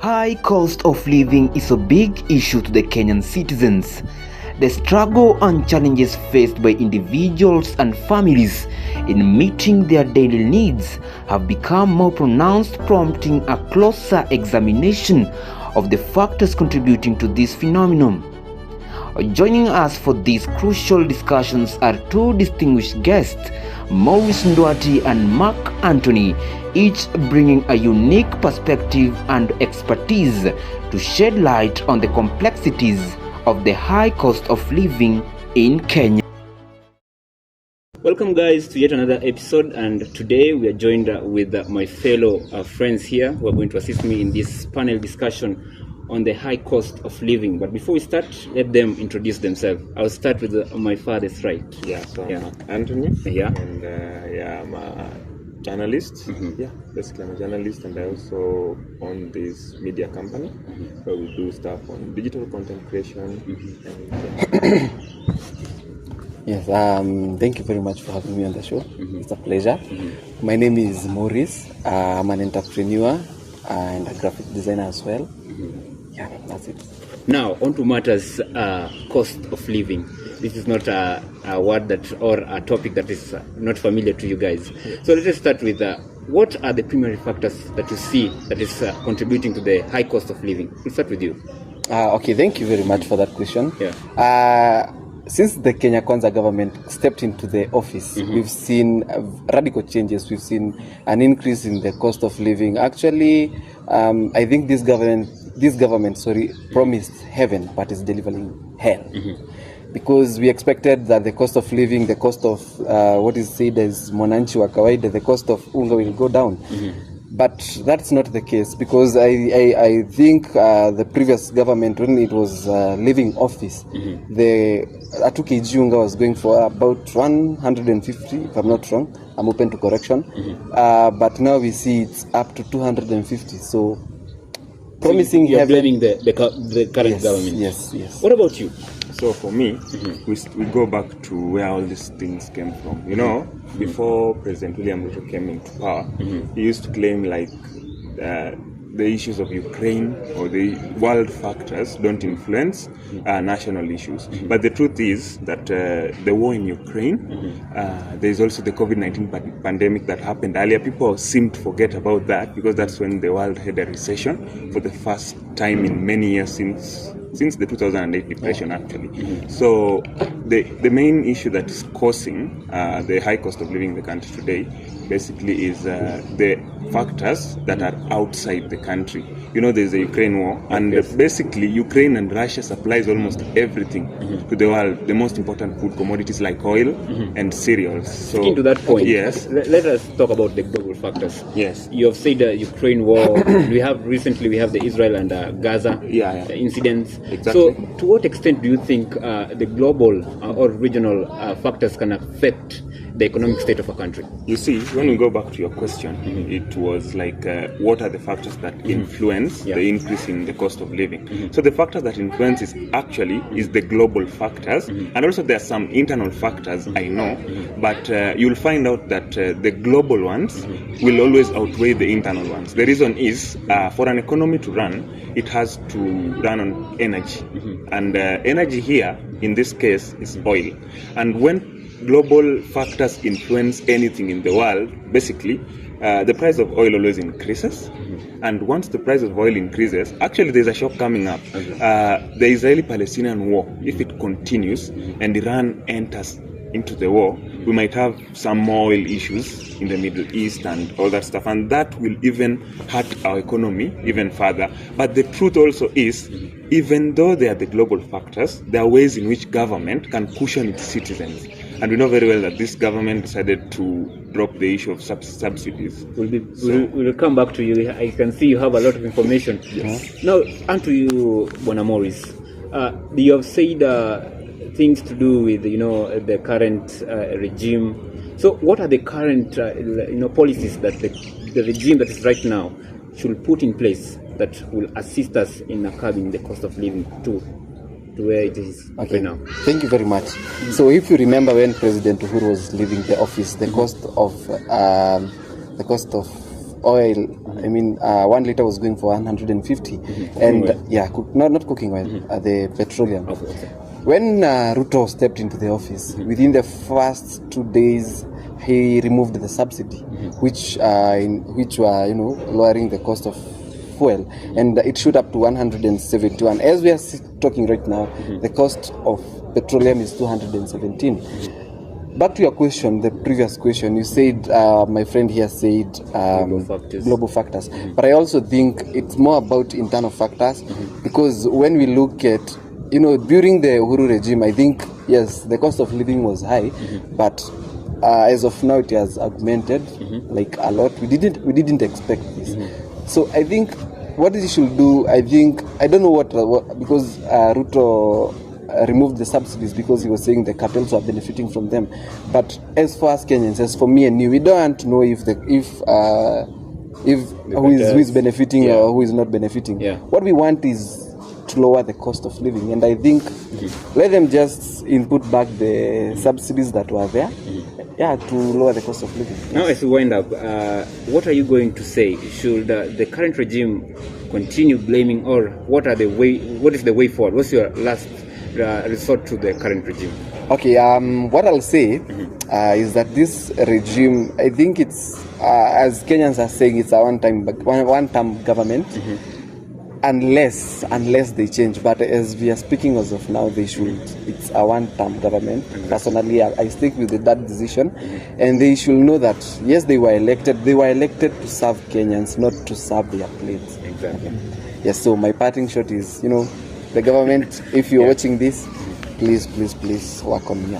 High cost of living is a big issue to the Kenyan citizens. The struggle and challenges faced by individuals and families in meeting their daily needs have become more pronounced, prompting a closer examination of the factors contributing to this phenomenon. Joining us for these crucial discussions are two distinguished guests, Maurice Ndwati and Mark Anthony, each bringing a unique perspective and expertise to shed light on the complexities of the high cost of living in Kenya. Welcome guys to yet another episode, and today we are joined with my fellow friends here who are going to assist me in this panel discussion on the high cost of living. But before we start, let them introduce themselves. I'll start with my father's right. So I'm Mark Anthony. And I'm a journalist. Basically I'm a journalist, and I also own this media company where we do stuff on digital content creation. Yes, thank you very much for having me on the show. It's a pleasure. My name is Maurice. I'm an entrepreneur and a graphic designer as well. Yeah, that's it. Now, on to matters cost of living. This is not a word that or a topic that is not familiar to you guys. So let us start with what are the primary factors that you see that is contributing to the high cost of living? We'll start with you. Okay, thank you very much for that question. Since the Kenya Kwanza government stepped into the office, we've seen radical changes. We've seen an increase in the cost of living. Actually, I think this government promised heaven, but is delivering hell. Because we expected that the cost of living, the cost of what is said as mwananchi wa kawaida, the cost of unga will go down. But that's not the case, because I think the previous government, when it was leaving office, the 2 kg unga was going for about 150, if I'm not wrong. I'm open to correction. But now we see it's up to 250. So promising you're heaven. blaming the current government. Yes. What about you? So for me, we go back to where all these things came from. You know, before President William Ruto came into power, he used to claim like the issues of Ukraine or the world factors don't influence national issues. But the truth is that the war in Ukraine, there is also the COVID-19 pandemic that happened earlier. People seem to forget about that, because that's when the world had a recession for the first time in many years since the 2008 depression, actually. So the main issue that is causing the high cost of living in the country today basically is the factors that are outside the country. You know, there's a Ukraine war, and basically Ukraine and Russia supplies almost everything to the world, the most important food commodities like oil and cereals. So Sticking to that point, yes, let us talk about the global factors. Yes. You have said the Ukraine war. we have the Israel and Gaza incidents. Exactly. So to what extent do you think the global or regional factors can affect the economic state of a country? You see, when we go back to your question, it was like, what are the factors that influence the increase in the cost of living? So the factors that influence is the global factors, and also there are some internal factors, I know, but you'll find out that the global ones will always outweigh the internal ones. The reason is, for an economy to run, it has to run on energy, and energy here, in this case, is oil. And when global factors influence anything in the world, basically, the price of oil always increases. And once the price of oil increases, actually there's a shock coming up. The Israeli-Palestinian war, if it continues and Iran enters into the war, we might have some more oil issues in the Middle East and all that stuff, and that will even hurt our economy even further. But the truth also is, even though they are the global factors, there are ways in which government can cushion its citizens. And we know very well that this government decided to drop the issue of subsidies. We'll come back to you. I can see you have a lot of information. Now, on to you, Bwana Maurice. You have said things to do with the current regime. So, what are the current policies that the regime that is right now should put in place that will assist us in curbing the cost of living to where it is right now? Thank you very much. So if you remember, when President Uhuru was leaving the office, the cost of oil. I mean, 1 liter was going for 150, and not cooking oil, the petroleum. Okay. When Ruto stepped into the office, within the first 2 days, he removed the subsidy, which were lowering the cost of fuel, and it shoot up to 171. As we are talking right now, the cost of petroleum is 217. Back to your question, the previous question, you said, my friend here said global factors. But I also think it's more about internal factors, because when we look at, during the Uhuru regime, I think, yes, the cost of living was high, but as of now it has augmented like a lot. We didn't expect this. So I think what he should do, I don't know what because Ruto removed the subsidies because he was saying the cartels were benefiting from them. But as far as Kenyans, as for me and you, we don't want to know if who is benefiting or who is not benefiting. What we want is to lower the cost of living, and I think let them just input back the subsidies that were there, to lower the cost of living. Now, as we wind up, what are you going to say? Should the current regime continue blaming, or what is the way forward? What's your last resort to the current regime? Okay, what I'll say is that this regime, I think it's as Kenyans are saying, it's a one-term government. Unless they change, but as we are speaking as of now, it's a one-term government. Personally, I stick with that decision, and they should know that yes, they were elected to serve Kenyans, not to serve their plates. Exactly. Yes, so my parting shot is, the government, if you're watching this, please work on me.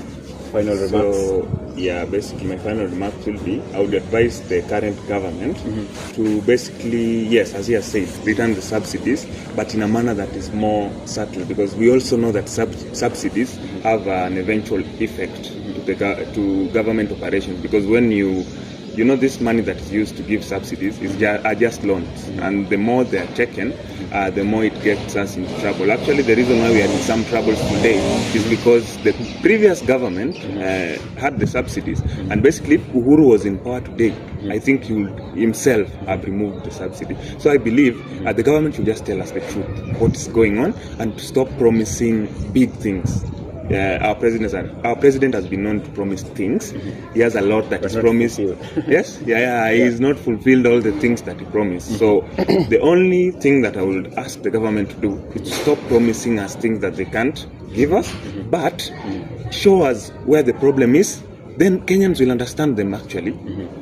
Final remarks. So, basically my final remarks will be, I would advise the current government to basically, yes, as he has said, return the subsidies, but in a manner that is more subtle, because we also know that subsidies have an eventual effect to government operations, because when this money that is used to give subsidies are just loans, and the more they are taken, the more it gets us into trouble. Actually, the reason why we are in some troubles today is because the previous government had the subsidies, and basically if Uhuru was in power today, I think he would himself have removed the subsidy. So I believe the government should just tell us the truth, what is going on, and to stop promising big things. Our president has been known to promise things. He has a lot that is promised. Yes, he's not fulfilled all the things that he promised. So the only thing that I would ask the government to do is to stop promising us things that they can't give us, but show us where the problem is. Then Kenyans will understand them actually,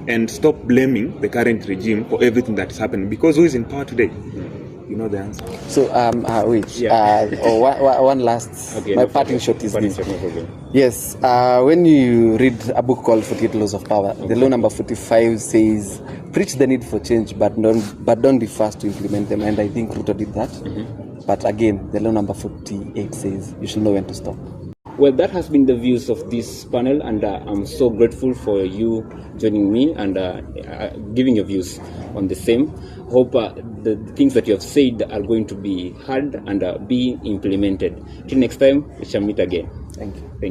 and stop blaming the current regime for everything that is happening. Because who is in power today? You know the answer. So, one last, my parting shot is this. Yes, when you read a book called 48 Laws of Power, the law number 45 says, preach the need for change, but don't be fast to implement them. And I think Ruto did that. But again, the law number 48 says, you should know when to stop. Well, that has been the views of this panel, and I'm so grateful for you joining me and giving your views on the same. Hope the things that you have said are going to be heard and be implemented. Till next time, we shall meet again. Thank you.